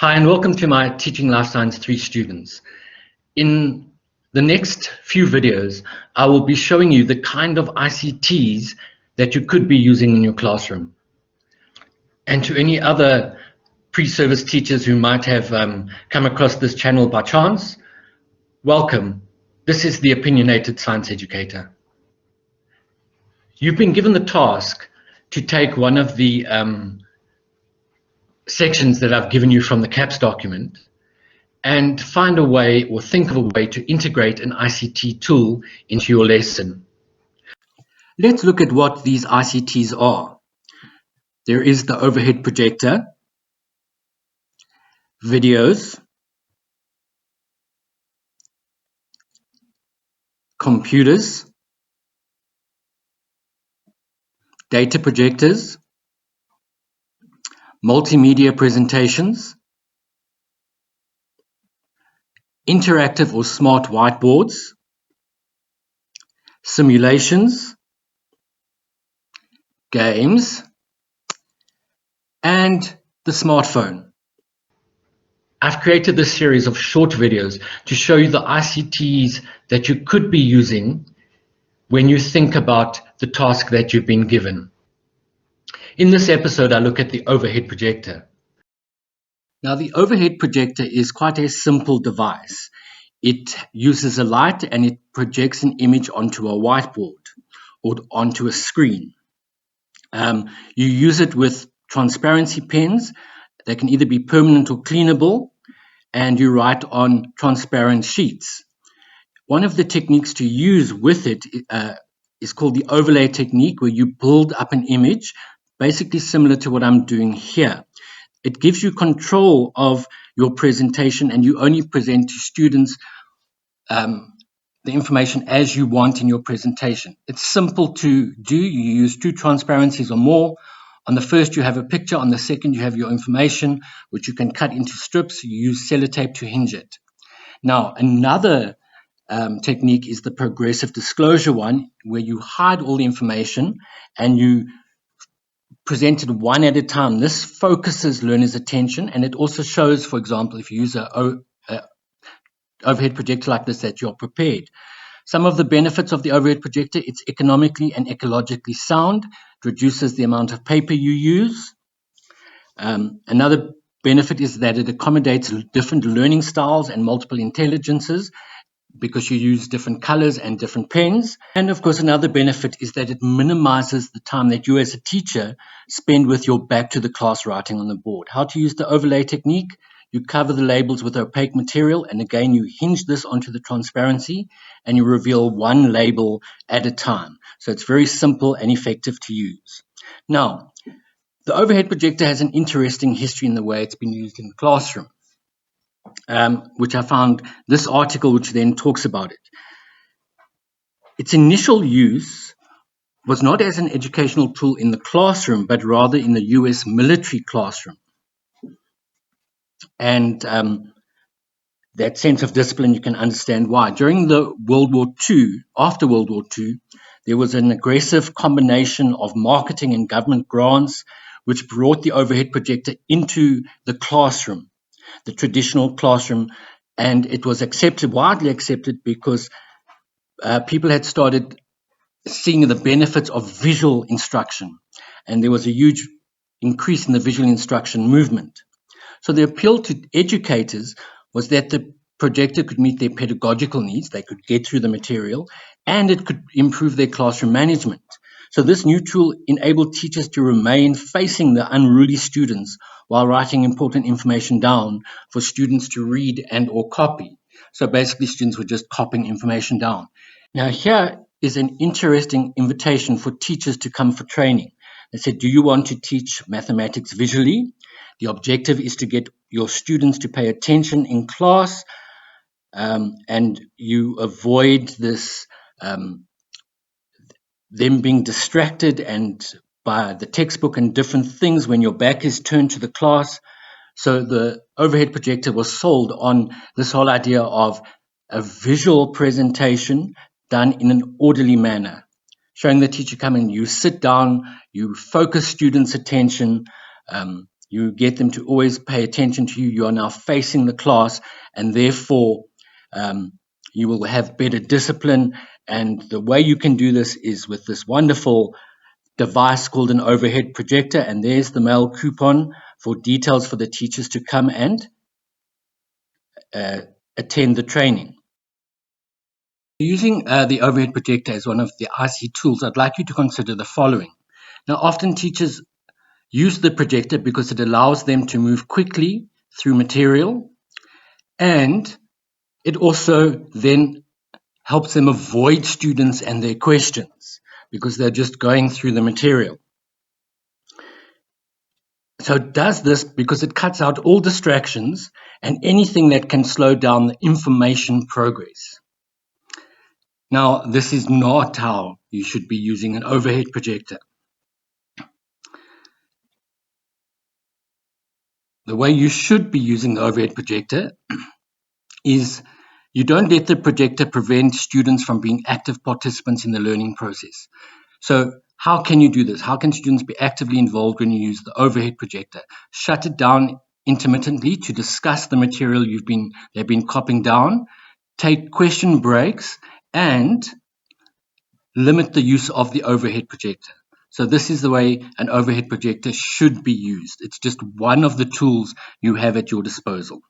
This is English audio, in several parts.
Hi, and welcome to my Teaching Life Science 3 students. In the next few videos, I will be showing you the kind of ICTs that you could be using in your classroom. And to any other pre-service teachers who might have come across this channel by chance, welcome. This is the Opinionated Science Educator. You've been given the task to take one of the sections that I've given you from the CAPS document and find a way or think of a way to integrate an ICT tool into your lesson. Let's look at what these ICTs are. There is the overhead projector, videos, computers, data projectors, multimedia presentations, interactive or smart whiteboards, simulations, games, and the smartphone. I've created this series of short videos to show you the ICTs that you could be using when you think about the task that you've been given. In this episode, I look at the overhead projector. Now, the overhead projector is quite a simple device. It uses a light and it projects an image onto a whiteboard or onto a screen. You use it with transparency pens. They can either be permanent or cleanable, and you write on transparent sheets. One of the techniques to use with it is called the overlay technique, where you build up an image, basically similar to what I'm doing here. It gives you control of your presentation, and you only present to students the information as you want in your presentation. It's simple to do. You use 2 transparencies or more. On the first, you have a picture. On the second, you have your information, which you can cut into strips. You use sellotape to hinge it. Now, another technique is the progressive disclosure one, where you hide all the information and you present it one at a time. This focuses learners' attention, and it also shows, for example, if you use an overhead projector like this, that you're prepared. Some of the benefits of the overhead projector: it's economically and ecologically sound. It reduces the amount of paper you use. Another benefit is that it accommodates different learning styles and multiple intelligences, because you use different colors and different pens. And of course, another benefit is that it minimizes the time that you as a teacher spend with your back to the class writing on the board. How to use the overlay technique: you cover the labels with opaque material, and again, you hinge this onto the transparency, and you reveal one label at a time. So it's very simple and effective to use. Now, the overhead projector has an interesting history in the way it's been used in the classroom, which I found this article, which then talks about it. Its initial use was not as an educational tool in the classroom, but rather in the US military classroom. And that sense of discipline, you can understand why. During the after World War II, there was an aggressive combination of marketing and government grants, which brought the overhead projector into the classroom, the traditional classroom, and it was widely accepted because people had started seeing the benefits of visual instruction, and there was a huge increase in the visual instruction movement. So the appeal to educators was that the projector could meet their pedagogical needs, they could get through the material, and it could improve their classroom management. So this new tool enabled teachers to remain facing the unruly students while writing important information down for students to read and or copy. So basically, students were just copying information down. Now, here is an interesting invitation for teachers to come for training. They said, do you want to teach mathematics visually? The objective is to get your students to pay attention in class, and you avoid this them being distracted and by the textbook and different things when your back is turned to the class. So the overhead projector was sold on this whole idea of a visual presentation done in an orderly manner, showing the teacher come in, you sit down, you focus students' attention, You get them to always pay attention to you. You are now facing the class, and therefore you will have better discipline. And the way you can do this is with this wonderful device called an overhead projector. And there's the mail coupon for details for the teachers to come and attend the training. Using the overhead projector as one of the IC tools, I'd like you to consider the following. Now, often teachers use the projector because it allows them to move quickly through material, and it also then helps them avoid students and their questions because they're just going through the material. So it does this because it cuts out all distractions and anything that can slow down the information progress. Now, this is not how you should be using an overhead projector. The way you should be using the overhead projector is you don't let the projector prevent students from being active participants in the learning process. So how can you do this? How can students be actively involved when you use the overhead projector? Shut it down intermittently to discuss the material they've been copying down, take question breaks, and limit the use of the overhead projector. So this is the way an overhead projector should be used. It's just one of the tools you have at your disposal.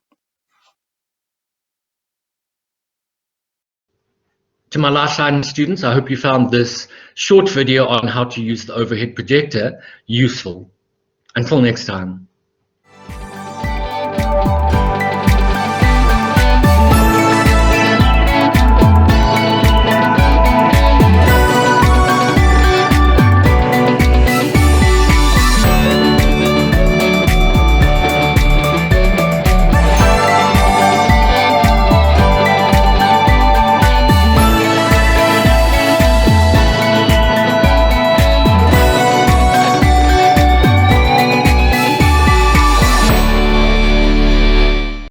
To my life science students, I hope you found this short video on how to use the overhead projector useful. Until next time.